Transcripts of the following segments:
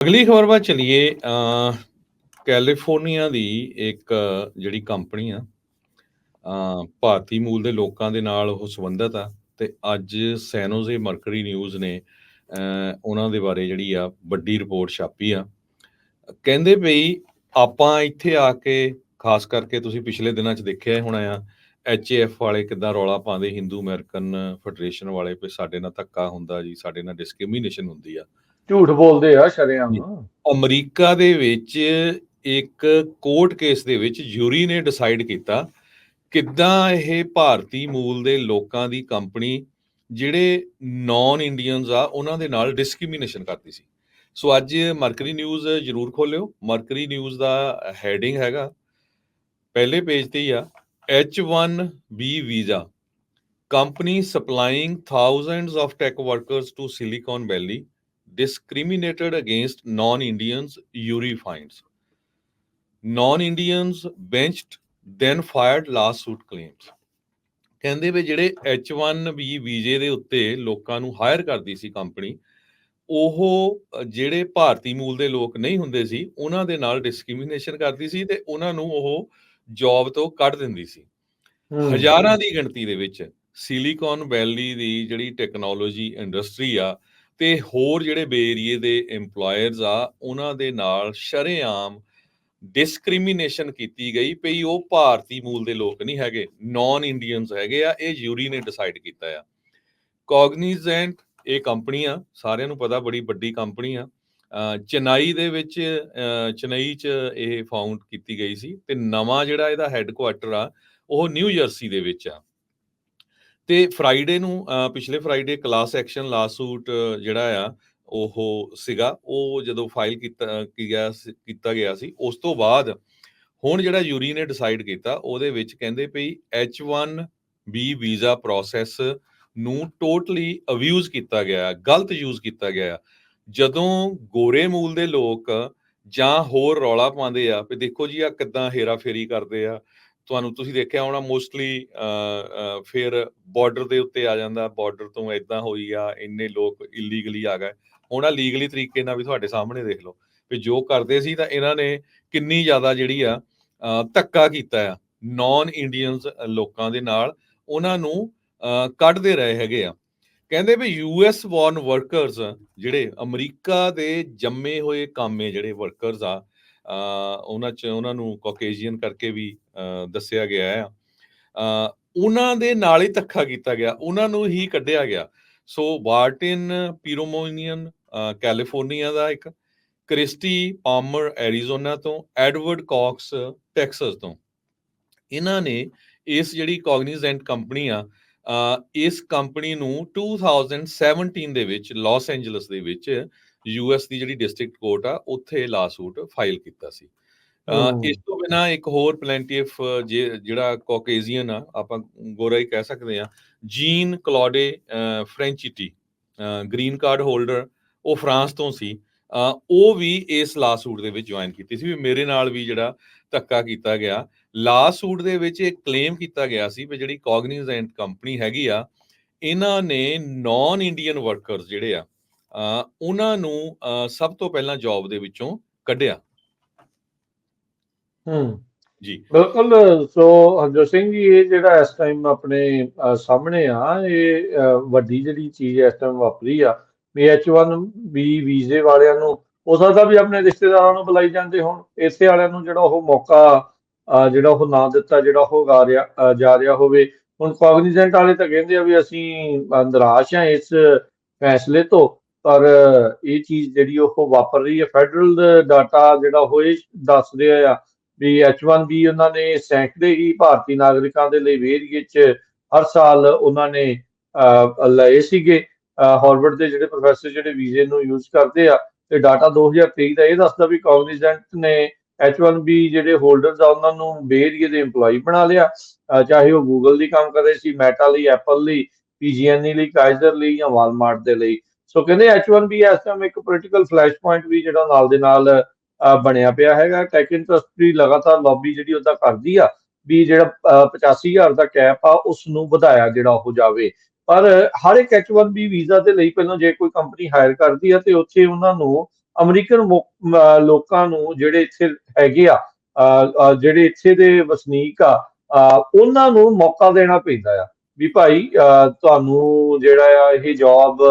ਅਗਲੀ ਖਬਰ ਵੱਲ ਚਲੀਏ। ਕੈਲੀਫੋਰਨੀਆ ਦੀ ਇੱਕ ਜਿਹੜੀ ਕੰਪਨੀ ਆ, ਭਾਰਤੀ ਮੂਲ ਦੇ ਲੋਕਾਂ ਦੇ ਨਾਲ ਉਹ ਸੰਬੰਧਿਤ ਆ ਤੇ ਅੱਜ ਸੈਨੋਜ਼ੇ ਮਰਕਰੀ ਨਿਊਜ਼ ਨੇ ਉਹਨਾਂ ਦੇ ਬਾਰੇ ਜਿਹੜੀ ਆ ਵੱਡੀ ਰਿਪੋਰਟ ਛਾਪੀ ਆ। ਕਹਿੰਦੇ ਬਈ ਆਪਾਂ ਇੱਥੇ ਆ ਕੇ, ਖਾਸ ਕਰਕੇ ਤੁਸੀਂ ਪਿਛਲੇ ਦਿਨਾਂ 'ਚ ਦੇਖਿਆ ਹੀ ਹੋਣਾ ਆ, HAF ਵਾਲੇ ਕਿੱਦਾਂ ਰੌਲਾ ਪਾਉਂਦੇ, ਹਿੰਦੂ ਅਮਰੀਕਨ ਫੈਡਰੇਸ਼ਨ ਵਾਲੇ, ਵੀ ਸਾਡੇ ਨਾਲ ਧੱਕਾ ਹੁੰਦਾ ਜੀ, ਸਾਡੇ ਨਾਲ ਡਿਸਕ੍ਰਿਮੀਨੇਸ਼ਨ ਹੁੰਦੀ ਆ। ਝੂਠ ਬੋਲਦੇ ਆ ਸ਼ਰੇਆਮ। ਅਮਰੀਕਾ ਦੇ ਵਿੱਚ ਇੱਕ ਕੋਰਟ ਕੇਸ ਦੇ ਵਿੱਚ ਜੂਰੀ ਨੇ ਡਿਸਾਈਡ ਕੀਤਾ ਕਿੱਦਾਂ ਇਹ ਭਾਰਤੀ ਮੂਲ ਦੇ ਲੋਕਾਂ ਦੀ ਕੰਪਨੀ ਜਿਹੜੇ ਨਾਨ ਇੰਡੀਅਨਸ ਆ ਉਹਨਾਂ ਦੇ ਨਾਲ ਡਿਸਕ੍ਰਿਮੀਨੇਸ਼ਨ ਕਰਦੀ ਸੀ। ਸੋ ਅੱਜ ਮਰਕਰੀ ਨਿਊਜ਼ ਜ਼ਰੂਰ ਖੋਲਿਓ। ਮਰਕਰੀ ਨਿਊਜ਼ ਦਾ ਹੈਡਿੰਗ ਹੈਗਾ, ਪਹਿਲੇ ਪੇਜ ਤੇ ਹੀ ਆ, H1B visa, company supplying thousands of tech workers to Silicon Valley, discriminated against non-Indians, URI finds. Non-Indians benched, then fired lawsuit claims. ਕਹਿੰਦੇ ਵੀ ਜਿਹੜੇ H1B ਵੀਜ਼ੇ ਦੇ ਉੱਤੇ ਲੋਕਾਂ ਨੂੰ ਹਾਇਰ ਕਰਦੀ ਸੀ ਕੰਪਨੀ, ਉਹ ਜਿਹੜੇ ਭਾਰਤੀ ਮੂਲ ਦੇ ਲੋਕ ਨਹੀਂ ਹੁੰਦੇ ਸੀ ਉਹਨਾਂ ਦੇ ਨਾਲ ਡਿਸਕ੍ਰਿਮੀਨੇਸ਼ਨ ਕਰਦੀ ਸੀ ਤੇ ਉਹਨਾਂ ਨੂੰ ਉਹ ਜੌਬ ਤੋਂ ਕੱਢ ਦਿੰਦੀ ਸੀ। ਹਜ਼ਾਰਾਂ ਦੀ ਗਿਣਤੀ ਦੇ ਵਿੱਚ ਸਿਲੀਕਨ ਵੈਲੀ ਦੀ ਜਿਹੜੀ ਟੈਕਨੋਲੋਜੀ ਇੰਡਸਟਰੀ ਆ ਤੇ ਹੋਰ ਜਿਹੜੇ ਬੇ ਏਰੀਏ ਦੇ EMPLOYERS ਆ ਉਹਨਾਂ ਦੇ ਨਾਲ ਸ਼ਰੇਆਮ ਡਿਸਕ੍ਰਿਮੀਨੇਸ਼ਨ ਕੀਤੀ ਗਈ ਪਈ। ਉਹ ਭਾਰਤੀ ਮੂਲ ਦੇ ਲੋਕ ਨਹੀਂ ਹੈਗੇ, ਨਾਨ ਇੰਡੀਅਨਸ ਹੈਗੇ ਆ। ਇਹ ਜੂਰੀ ਨੇ ਡਿਸਾਈਡ ਕੀਤਾ ਆ। ਕੋਗਨੀਜ਼ੈਂਟ ਇਹ ਕੰਪਨੀ ਆ, ਸਾਰਿਆਂ ਨੂੰ ਪਤਾ, ਬੜੀ ਵੱਡੀ ਕੰਪਨੀ ਆ। ਚੇਨਈ ਦੇ ਵਿੱਚ, ਚੇਨਈ 'ਚ ਇਹ ਫਾਊਂਡ ਕੀਤੀ ਗਈ ਸੀ ਤੇ ਨਵਾਂ ਜਿਹੜਾ ਇਹਦਾ ਹੈੱਡਕੁਆਟਰ ਆ ਉਹ ਨਿਊ ਜਰਸੀ ਦੇ ਵਿੱਚ ਆ। ਤੇ ਫਰਾਈਡੇ ਨੂੰ, ਪਿਛਲੇ ਫਰਾਈਡੇ ਕਲਾਸ ਐਕਸ਼ਨ ਲਾਸੂਟ ਜਿਹੜਾ ਆ ਉਹ ਸੀਗਾ, ਉਹ ਜਦੋਂ ਫਾਈਲ ਕੀਤਾ ਗਿਆ ਸੀ, ਉਸ ਤੋਂ ਬਾਅਦ ਹੁਣ ਜਿਹੜਾ ਯੂਰੀ ਨੇ ਡਿਸਾਈਡ ਕੀਤਾ ਉਹਦੇ ਵਿੱਚ ਕਹਿੰਦੇ ਪਈ H1B ਵੀਜ਼ਾ ਪ੍ਰੋਸੈਸ ਨੂੰ ਟੋਟਲੀ ਅਬਿਊਜ਼ ਕੀਤਾ ਗਿਆ, ਗਲਤ ਯੂਜ਼ ਕੀਤਾ ਗਿਆ। ਜਦੋਂ ਗੋਰੇ ਮੂਲ ਦੇ ਲੋਕ ਜਾਂ ਹੋਰ ਰੌਲਾ ਪਾਉਂਦੇ ਆ ਵੀ ਦੇਖੋ ਜੀ ਆ ਕਿੱਦਾਂ ਹੇਰਾਫੇਰੀ ਕਰਦੇ ਆ, ਤੁਸੀਂ ਦੇਖਿਆ ਹੋਣਾ ਮੋਸਟਲੀ ਫਿਰ ਬਾਰਡਰ ਦੇ ਉੱਤੇ ਆ ਜਾਂਦਾ, ਬਾਰਡਰ ਤੋਂ ਏਦਾਂ ਹੋਈ ਆ, ਇੰਨੇ ਲੋਕ ਇਲੀਗਲੀ ਆ ਗਏ। ਹੁਣ ਆ ਲੀਗਲੀ ਤਰੀਕੇ ਨਾਲ ਵੀ ਤੁਹਾਡੇ ਸਾਹਮਣੇ ਦੇਖ ਲਓ ਵੀ ਜੋ ਕਰਦੇ ਸੀ ਤਾਂ ਇਹਨਾਂ ਨੇ ਕਿੰਨੀ ਜ਼ਿਆਦਾ ਜਿਹੜੀ ਆ ਧੱਕਾ ਕੀਤਾ ਆ ਨਾਨ ਇੰਡੀਅਨਸ ਲੋਕਾਂ ਦੇ ਨਾਲ, ਉਹਨਾਂ ਨੂੰ ਕੱਢਦੇ ਰਹੇ ਹੈਗੇ ਆ। ਕਹਿੰਦੇ ਵੀ US ਬੋਰਨ ਵਰਕਰਸ, ਜਿਹੜੇ ਅਮਰੀਕਾ ਦੇ ਜੰਮੇ ਹੋਏ ਕਾਮੇ ਜਿਹੜੇ ਵਰਕਰਸ ਆ, ਉਹਨਾਂ ਨੂੰ ਕਾਕੇਸ਼ੀਅਨ ਕਰਕੇ ਵੀ ਦੱਸਿਆ ਗਿਆ ਆ, ਉਹਨਾਂ ਦੇ ਨਾਲ ਹੀ ਧੱਕਾ ਕੀਤਾ ਗਿਆ, ਉਹਨਾਂ ਨੂੰ ਹੀ ਕੱਢਿਆ ਗਿਆ। ਸੋ ਬਾਰਟਿਨ ਪੀਰੋਮੋਨੀਅਨ ਕੈਲੀਫੋਰਨੀਆ ਦਾ ਇੱਕ, ਕ੍ਰਿਸਟੀ ਪਾਮਰ ਐਰੀਜ਼ੋਨਾ ਤੋਂ, ਐਡਵਰਡ ਕਾਕਸ ਟੈਕਸਸ ਤੋਂ, ਇਹਨਾਂ ਨੇ ਇਸ ਜਿਹੜੀ ਕੋਗਨੀਜ਼ੈਂਟ ਕੰਪਨੀ ਆ, ਇਸ ਕੰਪਨੀ ਨੂੰ 2017 ਦੇ ਵਿੱਚ ਲਾਸ ਐਂਜਲਸ ਦੇ ਵਿੱਚ US ਦੀ ਜਿਹੜੀ ਡਿਸਟ੍ਰਿਕਟ ਕੋਰਟ ਆ ਉੱਥੇ ਲਾਸੂਟ ਫਾਈਲ ਕੀਤਾ ਸੀ। ਇਸ ਤੋਂ ਬਿਨਾਂ ਇੱਕ ਹੋਰ ਪਲੈਂਟੀਫ ਜਿਹੜਾ ਕਾਕੇਜ਼ੀਅਨ ਆ, ਆਪਾਂ ਗੋਰਾ ਹੀ ਕਹਿ ਸਕਦੇ ਆ, ਜੀਨ ਕਲੌਡੇ ਫ੍ਰੈਂਚਿਟੀ, ਗ੍ਰੀਨ ਕਾਰਡ ਹੋਲਡਰ, ਉਹ ਫਰਾਂਸ ਤੋਂ ਸੀ। ਉਹ ਵੀ ਇਸ ਲਾਸੂਟ ਦੇ ਵਿੱਚ ਜੁਆਇਨ ਕੀਤੀ ਸੀ ਵੀ ਮੇਰੇ ਨਾਲ ਵੀ ਜਿਹੜਾ ਧੱਕਾ ਕੀਤਾ ਗਿਆ। ਲਾਸੂਟ ਦੇ ਵਿੱਚ ਇਹ ਕਲੇਮ ਕੀਤਾ ਗਿਆ ਸੀ ਵੀ ਜਿਹੜੀ ਕੋਗਨੀਜ਼ੈਂਟ ਕੰਪਨੀ ਹੈਗੀ ਆ, ਇਹਨਾਂ ਨੇ ਨਾਨ ਇੰਡੀਅਨ ਵਰਕਰਸ ਜਿਹੜੇ ਆ ਉਹਨਾਂ ਨੂੰ ਸਭ ਤੋਂ ਪਹਿਲਾਂ ਜੌਬ ਦੇ ਵਿੱਚੋਂ ਕੱਢਿਆ। ਜੀ ਬਿਲਕੁਲ। ਸੋ ਹਰਜੋਤ ਸਿੰਘ ਜੀ, ਇਹ ਜਿਹੜਾ ਇਸ ਟਾਈਮ ਆਪਣੇ ਸਾਹਮਣੇ ਆ, ਇਹ ਵੱਡੀ ਜਿਹੜੀ ਚੀਜ਼ ਇਸ ਟਾਈਮ ਵਾਪਰੀ ਆ ਵੀ H1B ਵੀਜ਼ੇ ਵਾਲਿਆਂ ਨੂੰ ਹੋ ਸਕਦਾ ਵੀ ਆਪਣੇ ਰਿਸ਼ਤੇਦਾਰਾਂ ਨੂੰ ਬੁਲਾਈ ਜਾਂਦੇ ਹੋਣ, ਇਸੇ ਵਾਲਿਆਂ ਨੂੰ ਜਿਹੜਾ ਉਹ ਮੌਕਾ ਜਿਹੜਾ ਉਹ ਨਾ ਦਿੱਤਾ, ਜਿਹੜਾ ਉਹ ਜਾ ਰਿਹਾ ਹੋਵੇ। ਹੁਣ ਕੋਗਨੀਜ਼ੈਂਟ ਵਾਲੇ ਤਾਂ ਕਹਿੰਦੇ ਆ ਵੀ ਅਸੀਂ ਨਿਰਾਸ਼ ਆ ਇਸ ਫੈਸਲੇ ਤੋਂ, ਪਰ ਇਹ ਚੀਜ਼ ਜਿਹੜੀ ਉਹ ਵਾਪਰ ਰਹੀ ਹੈ। ਫੈਡਰਲ ਡਾਟਾ ਜਿਹੜਾ ਉਹ ਇਹ ਦੱਸ ਰਿਹਾ ਆ ਵੀ H1B ਉਹਨਾਂ ਨੇ ਸੈਂਕੜੇ ਹੀ ਭਾਰਤੀ ਨਾਗਰਿਕਾਂ ਦੇ ਲਈ ਏਰੀਏ 'ਚ ਹਰ ਸਾਲ ਉਹਨਾਂ ਨੇ ਲਏ ਸੀਗੇ। ਹਾਰਵਰਡ ਦੇ ਜਿਹੜੇ ਪ੍ਰੋਫੈਸਰ ਜਿਹੜੇ ਵੀਜ਼ੇ ਨੂੰ ਯੂਜ਼ ਕਰਦੇ ਆ, ਤੇ ਡਾਟਾ 2023 ਦਾ ਇਹ ਦੱਸਦਾ ਵੀ ਕੋਗਨੀਜ਼ੈਂਟ ਨੇ H1B ਜਿਹੜੇ ਹੋਲਡਰਸ ਆ ਉਹਨਾਂ ਨੂੰ ਬੇ ਏਰੀਏ ਦੇ EMPLOYE ਬਣਾ ਲਿਆ, ਚਾਹੇ ਉਹ ਗੂਗਲ ਲਈ ਕੰਮ ਕਰਦੇ ਸੀ, ਮੈਟਾ ਲਈ, ਐਪਲ ਲਈ, PG&E ਲਈ, ਕਾਈਜ਼ਰ ਲਈ ਜਾਂ ਵਾਲਮਾਰਟ ਦੇ ਲਈ। ਸੋ ਕਹਿੰਦੇ H1B ਇਸ ਟਾਈਮ ਇੱਕ ਪੋਲੀਟੀਕਲ ਫਲੈਸ਼ ਪੁਆਇੰਟ ਵੀ ਜਿਹੜਾ ਨਾਲ ਦੇ ਨਾਲ ਬਣਿਆ ਪਿਆ ਹੈਗਾ। ਟੈਕ ਇੰਡਸਟਰੀ ਲਗਾਤਾਰ ਲੌਬੀ ਜਿਹੜੀ ਉਹਦਾ ਕਰਦੀ ਆ ਵੀ ਜਿਹੜਾ 85,000 ਦਾ ਕੈਪ ਆ ਉਸ ਨੂੰ ਵਧਾਇਆ ਜਿਹੜਾ ਉਹ ਜਾਵੇ। ਪਰ ਹਰ ਇੱਕ H1B ਵੀਜ਼ਾ ਦੇ ਲਈ ਪਹਿਲਾਂ ਜੇ ਕੋਈ ਕੰਪਨੀ ਹਾਇਰ ਕਰਦੀ ਆ ਤੇ ਉੱਥੇ ਉਹਨਾਂ ਨੂੰ ਅਮਰੀਕਨ ਲੋਕਾਂ ਨੂੰ ਜਿਹੜੇ ਇੱਥੇ ਹੈਗੇ ਆ, ਜਿਹੜੇ ਇੱਥੇ ਦੇ ਵਸਨੀਕ ਆ, ਉਹਨਾਂ ਨੂੰ ਮੌਕਾ ਦੇਣਾ ਪੈਂਦਾ ਆ ਵੀ ਭਾਈ ਤੁਹਾਨੂੰ ਜਿਹੜਾ ਆ ਇਹ ਜੌਬ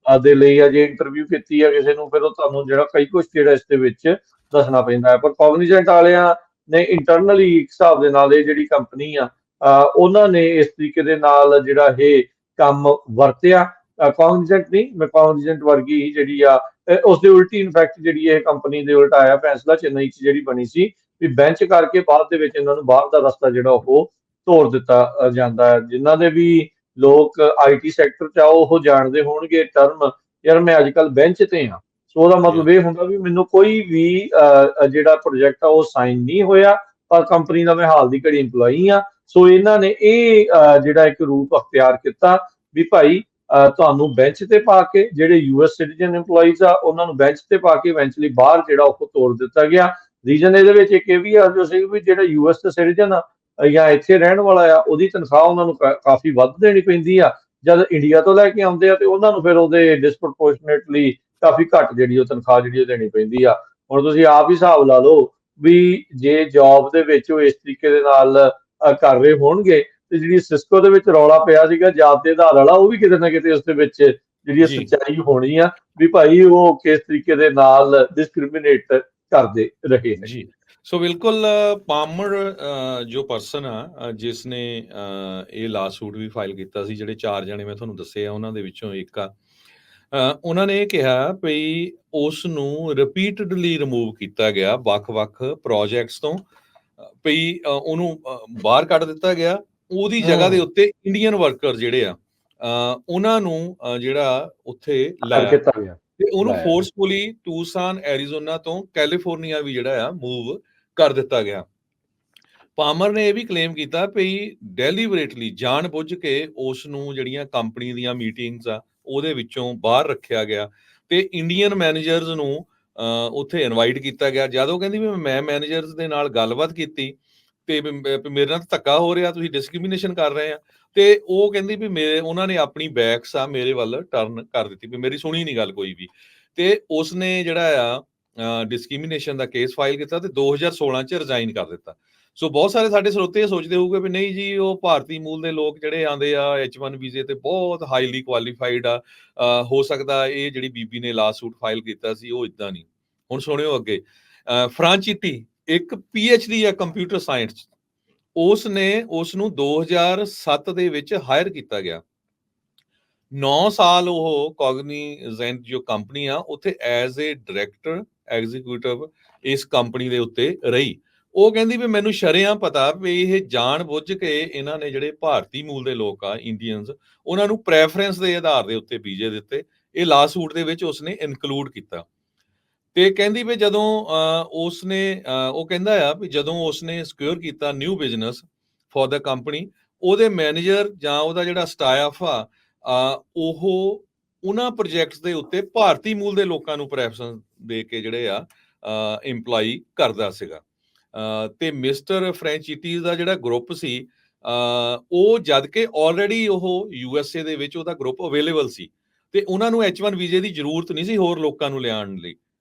ਦੇ ਲਈ ਆ, ਜੇ ਇੰਟਰਵਿਊ ਕੀਤੀ ਆ ਕਿਸੇ ਨੂੰ, ਫਿਰ ਉਹ ਤੁਹਾਨੂੰ ਜਿਹੜਾ ਕਈ ਕੁਛ ਜਿਹੜਾ ਇਸ ਦੇ ਵਿੱਚ ਦੱਸਣਾ ਪੈਂਦਾ ਹੈ। ਪਰ ਕੌਗਨੀਜੈਂਟ ਵਾਲਿਆਂ ਨੇ ਇੰਟਰਨਲੀ ਇੱਕ ਹਿਸਾਬ ਦੇ ਨਾਲ ਇਹ ਜਿਹੜੀ ਕੰਪਨੀ ਆ, ਉਹਨਾਂ ਨੇ ਇਸ ਤਰੀਕੇ ਦੇ ਨਾਲ ਜਿਹੜਾ ਇਹ ਕੰਮ ਵਰਤਿਆ। ਕੌਗਨੀਜੈਂਟ ਨਹੀਂ, ਮੈਂ ਕੌਗਨੀਜੈਂਟ ਵਰਗੀ ਜਿਹੜੀ ਆ ਉਸ ਦੇ ਉਲਟੀ ਇਨਫੈਕਟ ਜਿਹੜੀ ਇਹ ਕੰਪਨੀ ਦੇ ਉਲਟ ਆਇਆ ਫੈਸਲਾ ਚੇਨਈ 'ਚ ਜਿਹੜੀ ਬਣੀ ਸੀ ਵੀ ਬੈਂਚ ਕਰਕੇ ਬਾਅਦ ਦੇ ਵਿੱਚ ਇਹਨਾਂ ਨੂੰ ਬਾਹਰ ਦਾ ਰਸਤਾ ਜਿਹੜਾ ਉਹ ਤੋੜ ਦਿੱਤਾ ਜਾਂਦਾ ਹੈ। ਜਿਨ੍ਹਾਂ ਦੇ ਵੀ ਲੋਕ ਆਈਟੀ ਸੈਕਟਰ 'ਚ ਆ ਉਹ ਜਾਣਦੇ ਹੋਣਗੇ ਟਰਮ, ਯਾਰ ਮੈਂ ਅੱਜ ਕੱਲ੍ਹ ਬੈਂਚ ਤੇ ਆ। ਸੋ ਉਹਦਾ ਮਤਲਬ ਇਹ ਹੁੰਦਾ ਵੀ ਮੈਨੂੰ ਕੋਈ ਵੀ ਜਿਹੜਾ ਪ੍ਰੋਜੈਕਟ ਆ ਉਹ ਸਾਈਨ ਨਹੀਂ ਹੋਇਆ, ਪਰ ਕੰਪਨੀ ਦਾ ਮੈਂ ਹਾਲ ਦੀ ਘੜੀ ਇੰਪਲਾਈ ਆ। ਸੋ ਇਹਨਾਂ ਨੇ ਇਹ ਜਿਹੜਾ ਇੱਕ ਰੂਪ ਅਖਤਿਆਰ ਕੀਤਾ ਵੀ ਭਾਈ ਤੁਹਾਨੂੰ ਬੈਂਚ ਤੇ ਪਾ ਕੇ, ਜਿਹੜੇ ਯੂਐਸ ਸਿਟੀਜ਼ਨ ਇੰਪਲਾਈਜ਼ ਆ ਉਹਨਾਂ ਨੂੰ ਬੈਂਚ ਤੇ ਪਾ ਕੇ ਇਵੈਂਚੁਅਲੀ ਬਾਹਰ ਜਿਹੜਾ ਉਹ ਤੋੜ ਦਿੱਤਾ ਗਿਆ। ਰੀਜਨ ਇਹਦੇ ਵਿੱਚ ਇੱਕ ਇਹ ਵੀ ਆ ਜੋ ਸੀ ਵੀ ਜਿਹੜਾ ਯੂਐਸ ਦਾ ਸਿਟੀਜ਼ਨ ਆ ਜਾਂ ਇੱਥੇ ਰਹਿਣ ਵਾਲਾ ਆ, ਉਹਦੀ ਤਨਖਾਹ ਉਹਨਾਂ ਨੂੰ ਕਾਫੀ ਵੱਧ ਦੇਣੀ ਪੈਂਦੀ ਆ। ਜਦ ਇੰਡੀਆ ਤੋਂ ਲੈ ਕੇ ਆਉਂਦੇ ਆ ਤੇ ਉਹਨਾਂ ਨੂੰ ਫਿਰ ਉਹਦੇ ਡਿਸਪ੍ਰੋਪੋਰਸ਼ਨੇਟਲੀ ਕਾਫੀ ਘੱਟ ਜਿਹੜੀ ਉਹ ਤਨਖਾਹ ਜਿਹੜੀ ਉਹ ਦੇਣੀ ਪੈਂਦੀ ਆ। ਹੁਣ ਤੁਸੀਂ ਆਪ ਹੀ ਹਿਸਾਬ ਲਾ ਲਓ ਵੀ ਜੇ ਜੌਬ ਦੇ ਵਿੱਚ ਉਹ ਇਸ ਤਰੀਕੇ ਦੇ ਨਾਲ ਕਰ ਰਹੇ ਹੋਣਗੇ ਤੇ ਜਿਹੜੀ ਸਿਸਕੋ ਦੇ ਵਿੱਚ ਰੌਲਾ ਪਿਆ ਸੀਗਾ ਜਾਤ ਦੇ ਆਧਾਰ ਵਾਲਾ, ਉਹ ਵੀ ਕਿਤੇ ਨਾ ਕਿਤੇ ਉਸ ਦੇ ਵਿੱਚ ਜਿਹੜੀ ਸੱਚਾਈ ਹੋਣੀ ਆ ਵੀ ਭਾਈ ਉਹ ਕਿਸ ਤਰੀਕੇ ਦੇ ਨਾਲ ਡਿਸਕ੍ਰਿਮੀਨੇਟ ਕਰਦੇ ਰਹੇ ਨੇ। ਜੀ ਸੋ ਬਿਲਕੁਲ ਪਾਮਰ ਜੋ ਪਰਸਨ ਆ ਜਿਸ ਨੇ ਇਹ ਲਾ ਸੂਟ ਵੀ ਫਾਈਲ ਕੀਤਾ ਸੀ, ਜਿਹੜੇ 4 ਜਣੇ ਮੈਂ ਤੁਹਾਨੂੰ ਦੱਸੇ ਆ ਉਹਨਾਂ ਦੇ ਵਿੱਚੋਂ ਇੱਕ ਆ, ਉਹਨਾਂ ਨੇ ਇਹ ਕਿਹਾ ਵੀ ਉਸ ਨੂੰ ਰਿਪੀਟਡਲੀ ਰਿਮੂਵ ਕੀਤਾ ਗਿਆ ਵੱਖ-ਵੱਖ ਪ੍ਰੋਜੈਕਟਸ ਤੋਂ, ਵੀ ਉਹਨੂੰ ਬਾਹਰ ਕੱਢ ਦਿੱਤਾ ਗਿਆ। ਉਹਦੀ ਜਗ੍ਹਾ ਦੇ ਉੱਤੇ ਇੰਡੀਅਨ ਵਰਕਰ ਜਿਹੜੇ ਆ ਉਹਨਾਂ ਨੂੰ ਜਿਹੜਾ ਉੱਥੇ ਲਾਇਆ ਤੇ ਉਹਨੂੰ ਫੋਰਸਫੁਲੀ ਟੂਸਾਨ ਐਰੀਜ਼ੋਨਾ ਤੋਂ ਕੈਲੀਫੋਰਨੀਆ ਵੀ ਜਿਹੜਾ ਆ ਮੂਵ ਕਰ ਦਿੱਤਾ ਗਿਆ। ਪਾਮਰ ਨੇ ਇਹ ਵੀ ਕਲੇਮ ਕੀਤਾ ਵੀ ਡੈਲੀਬਰੇਟਲੀ ਜਾਣ-ਬੁੱਝ ਕੇ ਉਸ ਨੂੰ ਜਿਹੜੀਆਂ ਕੰਪਨੀ ਦੀਆਂ ਮੀਟਿੰਗਸ ਆ ਉਹਦੇ ਵਿੱਚੋਂ ਬਾਹਰ ਰੱਖਿਆ ਗਿਆ ਤੇ ਇੰਡੀਅਨ ਮੈਨੇਜਰਸ ਨੂੰ ਉੱਥੇ ਇਨਵਾਈਟ ਕੀਤਾ ਗਿਆ। ਜਦ ਉਹ ਕਹਿੰਦੀ ਵੀ ਮੈਂ ਮੈਨੇਜਰਸ ਦੇ ਨਾਲ ਗੱਲਬਾਤ ਕੀਤੀ ਤੇ ਮੇਰੇ ਨਾਲ ਧੱਕਾ ਹੋ ਰਿਹਾ, ਤੁਸੀਂ ਡਿਸਕ੍ਰਿਮੀਨੇਸ਼ਨ ਕਰ ਰਹੇ ਆ, ਤੇ ਉਹ ਕਹਿੰਦੀ ਵੀ ਉਹਨਾਂ ਨੇ ਆਪਣੀ ਬੈਕਸ ਆ ਮੇਰੇ ਵੱਲ ਟਰਨ ਕਰ ਦਿੱਤੀ, ਵੀ ਮੇਰੀ ਸੁਣੀ ਨਹੀਂ ਗੱਲ ਕੋਈ ਵੀ, ਤੇ ਉਸਨੇ ਜਿਹੜਾ ਆ ਡਿਸਕ੍ਰਿਮੀਨੇਸ਼ਨ ਦਾ ਕੇਸ ਫਾਈਲ ਕੀਤਾ ਤੇ 2016 ਚ ਰਿਜ਼ਾਈਨ ਕਰ ਦਿੱਤਾ। ਸੋ ਬਹੁਤ ਸਾਰੇ ਸਾਡੇ ਸਰੋਤੇ ਸੋਚਦੇ ਹੋਊਗੇ ਵੀ ਨਹੀਂ ਜੀ ਉਹ ਭਾਰਤੀ ਮੂਲ ਦੇ ਲੋਕ ਜਿਹੜੇ ਆਉਂਦੇ ਆ H1 ਵੀਜ਼ੇ ਤੇ ਬਹੁਤ ਹਾਈਲੀ ਕੁਆਲੀਫਾਈਡ ਆ, ਹੋ ਸਕਦਾ ਇਹ ਜਿਹੜੀ ਬੀਬੀ ਨੇ ਲਾ ਸੂਟ ਫਾਈਲ ਕੀਤਾ ਸੀ ਉਹ ਇਦਾਂ ਨਹੀਂ। ਹੁਣ ਸੁਣਿਓ ਅੱਗੇ, ਫ੍ਰਾਂਚੀਟੀ ਇੱਕ PhD ਆ ਕੰਪਿਊਟਰ ਸਾਇੰਸ, ਉਸ ਨੂੰ 2007 ਦੇ ਵਿੱਚ ਹਾਇਰ ਕੀਤਾ ਗਿਆ। 9 ਸਾਲ ਉਹ ਕੌਗਨੀਜ਼ੈਂਟ ਜੋ ਕੰਪਨੀ ਆ ਉੱਥੇ ਐਜ਼ ਏ ਡਾਇਰੈਕਟਰ ਐਗਜ਼ੀਕਿਊਟਿਵ ਇਸ ਕੰਪਨੀ ਦੇ ਉੱਤੇ ਰਹੀ। ਉਹ ਕਹਿੰਦੀ ਵੀ ਮੈਨੂੰ ਸ਼ਰੇਆਮ ਪਤਾ ਵੀ ਇਹ ਜਾਣ ਬੁੱਝ ਕੇ ਇਹਨਾਂ ਨੇ ਜਿਹੜੇ ਭਾਰਤੀ ਮੂਲ ਦੇ ਲੋਕ ਆ ਇੰਡੀਅਨਸ, ਉਹਨਾਂ ਨੂੰ ਪ੍ਰੈਫਰੈਂਸ ਦੇ ਆਧਾਰ ਦੇ ਉੱਤੇ ਵੀਜ਼ੇ ਦਿੱਤੇ। ਇਹ ਲਾ ਸੂਟ ਦੇ ਵਿੱਚ ਉਸਨੇ ਇਨਕਲੂਡ ਕੀਤਾ। ਤੇ ਕਹਿੰਦੀ ਵੀ ਜਦੋਂ ਉਹ ਕਹਿੰਦਾ ਆ ਵੀ ਜਦੋਂ ਉਸਨੇ ਸਿਕਿਉਰ ਕੀਤਾ new business for the company, ਉਹਦੇ ਮੈਨੇਜਰ ਜਾਂ ਉਹਦਾ ਜਿਹੜਾ ਸਟਾਫ ਆ ਉਹ ਉਹਨਾਂ ਪ੍ਰੋਜੈਕਟਸ ਦੇ ਉੱਤੇ ਭਾਰਤੀ ਮੂਲ ਦੇ ਲੋਕਾਂ ਨੂੰ ਪ੍ਰੈਫਰੈਂਸ ਦੇ ਕੇ ਜਿਹੜੇ ਆ ਇੰਪਲਾਈ ਕਰਦਾ ਸੀਗਾ। ਤੇ ਮਿਸਟਰ ਫ੍ਰੈਂਚੀਟੀਜ਼ ਦਾ ਜਿਹੜਾ ਗਰੁੱਪ ਸੀ ਉਹ ਜਦ ਕਿ ਆਲਰੇਡੀ ਉਹ USA ਦੇ ਵਿੱਚ ਉਹਦਾ ਗਰੁੱਪ ਅਵੇਲੇਬਲ ਸੀ ਤੇ ਉਹਨਾਂ ਨੂੰ H1 ਵੀਜ਼ੇ ਦੀ ਜ਼ਰੂਰਤ ਨਹੀਂ ਸੀ ਹੋਰ ਲੋਕਾਂ ਨੂੰ ਲਿਆਉਣ ਲਈ,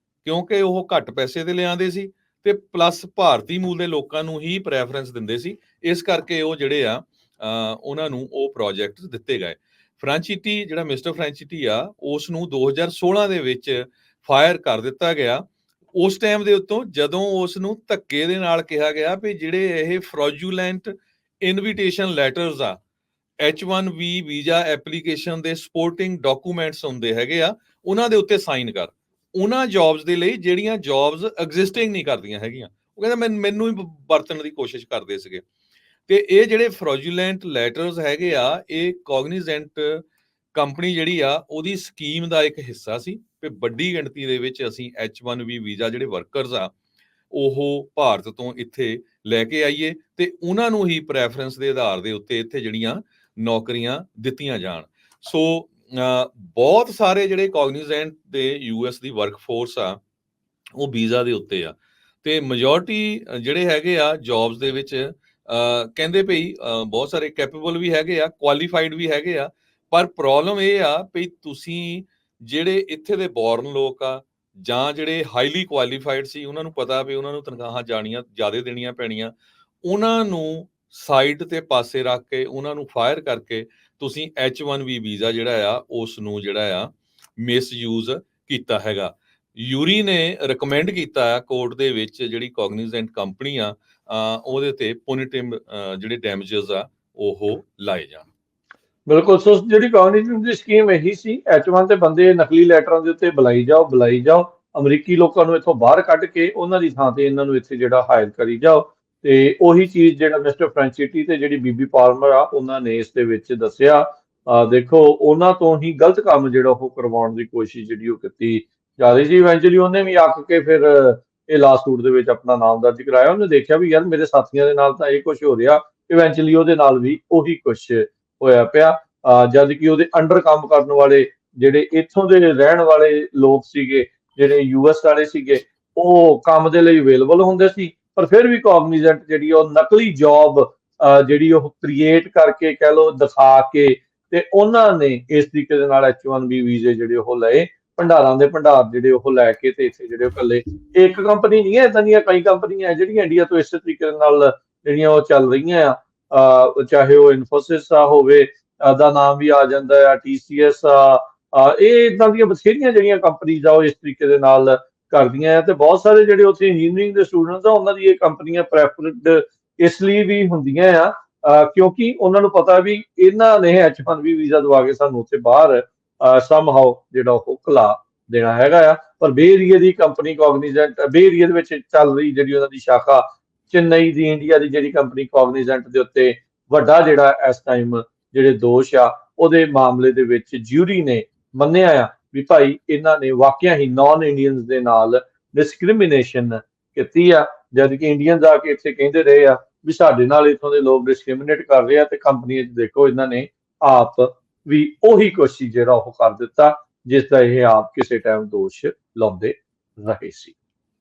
ਕਿਉਂਕਿ ਉਹ ਘੱਟ ਪੈਸੇ ਤੇ ਲਿਆਉਂਦੇ ਸੀ ਤੇ ਪਲੱਸ ਭਾਰਤੀ ਮੂਲ ਦੇ ਲੋਕਾਂ ਨੂੰ ਹੀ ਪ੍ਰੈਫਰੈਂਸ ਦਿੰਦੇ ਸੀ। ਇਸ ਕਰਕੇ ਉਹ ਜਿਹੜੇ ਆ ਉਹਨਾਂ ਨੂੰ ਉਹ ਪ੍ਰੋਜੈਕਟ ਦਿੱਤੇ ਗਏ। ਫ੍ਰਾਂਚੀਟੀ ਜਿਹੜਾ ਮਿਸਟਰ ਫ੍ਰਾਂਚੀਟੀ ਆ ਉਸ ਨੂੰ 2016 ਦੇ ਵਿੱਚ ਫਾਇਰ ਕਰ ਦਿੱਤਾ ਗਿਆ। ਉਸ ਟਾਈਮ ਦੇ ਉੱਤੋਂ ਜਦੋਂ ਉਸ ਨੂੰ ਧੱਕੇ ਦੇ ਨਾਲ ਕਿਹਾ ਗਿਆ ਵੀ ਜਿਹੜੇ ਇਹ ਫਰੋਜੂਲੈਂਟ ਇਨਵੀਟੇਸ਼ਨ ਲੈਟਰਸ ਆ H1B ਵੀਜ਼ਾ ਐਪਲੀਕੇਸ਼ਨ ਦੇ ਸਪੋਰਟਿੰਗ ਡਾਕੂਮੈਂਟਸ ਹੁੰਦੇ ਹੈਗੇ ਆ, ਉਹਨਾਂ ਦੇ ਉੱਤੇ ਸਾਈਨ ਕਰ ਉਹਨਾਂ ਜੌਬਸ ਦੇ ਲਈ ਜਿਹੜੀਆਂ ਜੌਬਸ ਐਗਜ਼ਿਸਟਿੰਗ ਨਹੀਂ ਕਰਦੀਆਂ ਹੈਗੀਆਂ। ਉਹ ਕਹਿੰਦਾ ਮੈਨੂੰ ਹੀ ਵਰਤਣ ਦੀ ਕੋਸ਼ਿਸ਼ ਕਰਦੇ ਸੀਗੇ। ਤੇ ਇਹ ਜਿਹੜੇ ਫਰੋਜੂਲੈਂਟ ਲੈਟਰਸ ਹੈਗੇ ਆ ਇਹ ਕੌਗਨੀਜ਼ੈਂਟ ਕੰਪਨੀ ਜਿਹੜੀ ਆ ਉਹਦੀ ਸਕੀਮ ਦਾ ਇੱਕ ਹਿੱਸਾ ਸੀ ਕਿ ਵੱਡੀ ਗਿਣਤੀ ਦੇ ਵਿੱਚ ਅਸੀਂ H1B ਵੀਜ਼ਾ ਜਿਹੜੇ ਵਰਕਰਸ ਆ ਉਹ ਭਾਰਤ ਤੋਂ ਇੱਥੇ ਲੈ ਕੇ ਆਈਏ ਤੇ ਉਹਨਾਂ ਨੂੰ ਹੀ ਪ੍ਰੈਫਰੈਂਸ ਦੇ ਆਧਾਰ ਦੇ ਉੱਤੇ ਇੱਥੇ ਜਿਹੜੀਆਂ ਨੌਕਰੀਆਂ ਦਿੱਤੀਆਂ ਜਾਣ। ਸੋ ਬਹੁਤ ਸਾਰੇ ਜਿਹੜੇ ਕੌਗਨੀਜ਼ੈਂਟ ਦੇ US ਦੀ ਵਰਕਫੋਰਸ ਆ ਉਹ ਵੀਜ਼ਾ ਦੇ ਉੱਤੇ ਆ ਤੇ ਮੈਜੋਰਟੀ ਜਿਹੜੇ ਹੈਗੇ ਆ ਜੌਬਸ ਦੇ ਵਿੱਚ ਕਹਿੰਦੇ ਭਈ ਬਹੁਤ ਸਾਰੇ ਕੈਪੇਬਲ ਵੀ ਹੈਗੇ ਆ, ਕੁਆਲੀਫਾਈਡ ਵੀ ਹੈਗੇ ਆ, ਪਰ ਪ੍ਰੋਬਲਮ ਇਹ ਆ ਵੀ ਤੁਸੀਂ ਜਿਹੜੇ ਇੱਥੇ ਦੇ ਬੋਰਨ ਲੋਕ ਆ ਜਾਂ ਜਿਹੜੇ ਹਾਈਲੀ ਕੁਆਲੀਫਾਈਡ ਸੀ ਉਹਨਾਂ ਨੂੰ ਪਤਾ ਵੀ ਉਹਨਾਂ ਨੂੰ ਤਨਖਾਹਾਂ ਜਾਣੀਆਂ ਜ਼ਿਆਦਾ ਦੇਣੀਆਂ ਪੈਣੀਆਂ, ਉਹਨਾਂ ਨੂੰ ਸਾਈਡ ਤੇ ਪਾਸੇ ਰੱਖ ਕੇ ਉਹਨਾਂ ਨੂੰ ਫਾਇਰ ਕਰਕੇ ਤੁਸੀਂ H1B ਵੀਜ਼ਾ ਜਿਹੜਾ ਆ ਉਸ ਨੂੰ ਜਿਹੜਾ ਆ ਮਿਸਯੂਜ਼ ਕੀਤਾ ਹੈਗਾ। ਯੂਰੀ ਨੇ ਰეკਮੈਂਡ ਕੀਤਾ ਆ ਕੋਰਟ ਦੇ ਵਿੱਚ ਜਿਹੜੀ ਕੋਗਨੀਜ਼ੈਂਟ ਕੰਪਨੀ ਆ ਉਹਦੇ ਤੇ ਪੁਨਿਟਿਵ ਜਿਹੜੇ ਡੈਮੇਜਸ ਆ ਉਹ ਲਾਏ ਜਾਣ। ਬਿਲਕੁਲ। ਸੋ ਜਿਹੜੀ ਕੋਗਨੀਜ਼ੈਂਟ ਦੀ ਸਕੀਮ ਇਹੀ ਸੀ, H1 ਤੇ ਬੰਦੇ ਨਕਲੀ ਲੈਟਰਾਂ ਦੇ ਉੱਤੇ ਬੁਲਾਈ ਜਾਓ, ਅਮਰੀਕੀ ਲੋਕਾਂ ਨੂੰ ਇੱਥੋਂ ਬਾਹਰ ਕੱਢ ਕੇ ਉਹਨਾਂ ਦੀ ਥਾਂ ਤੇ ਇਹਨਾਂ ਨੂੰ ਇੱਥੇ ਜਿਹੜਾ ਹਾਇਰ ਕਰੀ ਜਾਓ। ਤੇ ਉਹੀ ਚੀਜ਼ ਜਿਹੜਾ ਮਿਸਟਰ ਫ੍ਰੈਂਚਿਟੀ ਤੇ ਜਿਹੜੀ ਬੀਬੀ ਪਾਲਮਰ ਆ ਉਹਨਾਂ ਨੇ ਇਸ ਦੇ ਵਿੱਚ ਦੱਸਿਆ। ਦੇਖੋ ਉਹਨਾਂ ਤੋਂ ਹੀ ਗਲਤ ਕੰਮ ਜਿਹੜਾ ਉਹ ਕਰਵਾਉਣ ਦੀ ਕੋਸ਼ਿਸ਼ ਜਿਹੜੀ ਉਹ ਕੀਤੀ ਜਾ ਰਹੀ ਸੀ। ਇਵੈਂਚੁਅਲੀ ਉਹਨੇ ਵੀ ਅੱਕ ਕੇ ਫਿਰ ਇਹ ਲਾਸੂਟ ਦੇ ਵਿੱਚ ਆਪਣਾ ਨਾਮ ਦਰਜ ਕਰਾਇਆ। ਉਹਨੇ ਦੇਖਿਆ ਵੀ ਯਾਰ ਮੇਰੇ ਸਾਥੀਆਂ ਦੇ ਨਾਲ ਤਾਂ ਇਹ ਕੁਝ ਹੋ ਰਿਹਾ, ਇਵੈਂਚੁਅਲੀ ਉਹਦੇ ਨਾਲ ਵੀ ਉਹੀ ਕੁਝ ਹੋਇਆ ਪਿਆ। ਜਦ ਕਿ ਉਹਦੇ ਅੰਡਰ ਕੰਮ ਕਰਨ ਵਾਲੇ ਜਿਹੜੇ ਇੱਥੋਂ ਦੇ ਰਹਿਣ ਵਾਲੇ ਲੋਕ ਸੀਗੇ, ਜਿਹੜੇ US ਵਾਲੇ ਸੀਗੇ, ਉਹ ਕੰਮ ਦੇ ਲਈ ਅਵੇਲੇਬਲ ਹੁੰਦੇ ਸੀ, ਪਰ ਫਿਰ ਵੀ ਕੋਗਨੀਜ਼ੈਂਟ ਜਿਹੜੀ ਉਹ ਨਕਲੀ ਜੌਬ ਜਿਹੜੀ ਉਹ ਕ੍ਰੀਏਟ ਕਰਕੇ ਕਹਿ ਲਓ ਦਿਖਾ ਕੇ ਤੇ ਉਹਨਾਂ ਨੇ ਇਸ ਤਰੀਕੇ ਦੇ ਨਾਲ H1B ਵੀਜ਼ੇ ਜਿਹੜੇ ਉਹ ਲਏ। ਭੰਡਾਰਾਂ ਦੇ ਭੰਡਾਰ ਜਿਹੜੇ ਉਹ ਲੈ ਕੇ ਤੇ ਇੱਥੇ ਜਿਹੜੇ ਉਹ ਇਕੱਲੇ ਇੱਕ ਕੰਪਨੀ ਨਹੀਂ ਹੈ, ਏਦਾਂ ਦੀਆਂ ਕਈ ਕੰਪਨੀਆਂ ਜਿਹੜੀਆਂ ਇੰਡੀਆ ਤੋਂ ਇਸੇ ਤਰੀਕੇ ਦੇ ਨਾਲ ਜਿਹੜੀਆਂ ਉਹ ਚੱਲ ਰਹੀਆਂ ਆ। ਚਾਹੇ ਉਹ ਇਨਫੋਸਿਸ ਹੋਵੇ ਦਾ ਨਾਮ ਵੀ ਆ ਜਾਂਦਾ ਆ, TCS ਇਹ ਇਦਾਂ ਦੀਆਂ ਬਥੇਰੀਆਂ ਜਿਹੜੀਆਂ ਕੰਪਨੀਜ਼ ਆ ਉਹ ਇਸ ਤਰੀਕੇ ਦੇ ਨਾਲ ਕਰਦੀਆਂ ਆ। ਤੇ ਬਹੁਤ ਸਾਰੇ ਜਿਹੜੇ ਉੱਥੇ ਇੰਜੀਨੀਅਰਿੰਗ ਦੇ ਸਟੂਡੈਂਟਸ ਆ ਉਹਨਾਂ ਦੀ ਇਹ ਕੰਪਨੀਆਂ ਪ੍ਰੈਫਰਡ ਇਸ ਲਈ ਵੀ ਹੁੰਦੀਆਂ ਆ ਕਿਉਂਕਿ ਉਹਨਾਂ ਨੂੰ ਪਤਾ ਵੀ ਇਹਨਾਂ ਨੇ H1B ਵੀਜ਼ਾ ਦਵਾ ਕੇ ਸਾਨੂੰ ਉੱਥੇ ਬਾਹਰ ਸਮਹਾਉ ਜਿਹੜਾ ਉਹ ਘਲਾ ਦੇਣਾ ਹੈਗਾ ਆ। ਪਰ ਬੇ ਏਰੀਏ ਦੀ ਕੰਪਨੀ ਕੋਗਨੀਜ਼ੈਂਟ, ਬੇ ਏਰੀਏ ਦੇ ਵਿੱਚ ਚੱਲ ਰਹੀ ਜਿਹੜੀ ਉਹਨਾਂ ਦੀ ਸ਼ਾਖਾ ਚੇਨਈ ਦੀ ਇੰਡੀਆ ਦੀ ਜਿਹੜੀ ਕੰਪਨੀ ਕੋਗਨੀਜ਼ੈਂਟ ਦੇ ਉੱਤੇ ਵੱਡਾ ਜਿਹੜਾ ਇਸ ਟਾਈਮ ਜਿਹੜੇ ਦੋਸ਼ ਆ ਉਹਦੇ ਮਾਮਲੇ ਦੇ ਵਿੱਚ ਜਿਊਰੀ ਨੇ ਮੰਨਿਆ ਆ ਵੀ ਭਾਈ ਇਹਨਾਂ ਨੇ ਵਾਕਿਆ ਹੀ ਨਾਨ ਇੰਡੀਅਨਸ ਦੇ ਨਾਲ ਡਿਸਕ੍ਰਿਮੀਨੇਸ਼ਨ ਕੀਤੀ ਆ। ਜਦ ਕਿ ਇੰਡੀਅਨ ਆ ਕੇ ਇੱਥੇ ਕਹਿੰਦੇ ਰਹੇ ਆ ਵੀ ਸਾਡੇ ਨਾਲ ਇੱਥੋਂ ਦੇ ਲੋਕ ਡਿਸਕ੍ਰਿਮੀਨੇਟ ਕਰ ਰਹੇ ਆ, ਤੇ ਕੰਪਨੀ 'ਚ ਦੇਖੋ ਇਹਨਾਂ ਨੇ ਆਪ ਵੀ ਉਹੀ ਕੋਸ਼ਿਸ਼ ਜਿਹੜਾ ਉਹ ਕਰ ਦਿੱਤਾ ਜਿਸ ਦਾ ਇਹ ਆਪ ਕਿਸੇ ਟਾਈਮ ਦੋਸ਼ ਲਾਉਂਦੇ ਰਹੇ ਸੀ।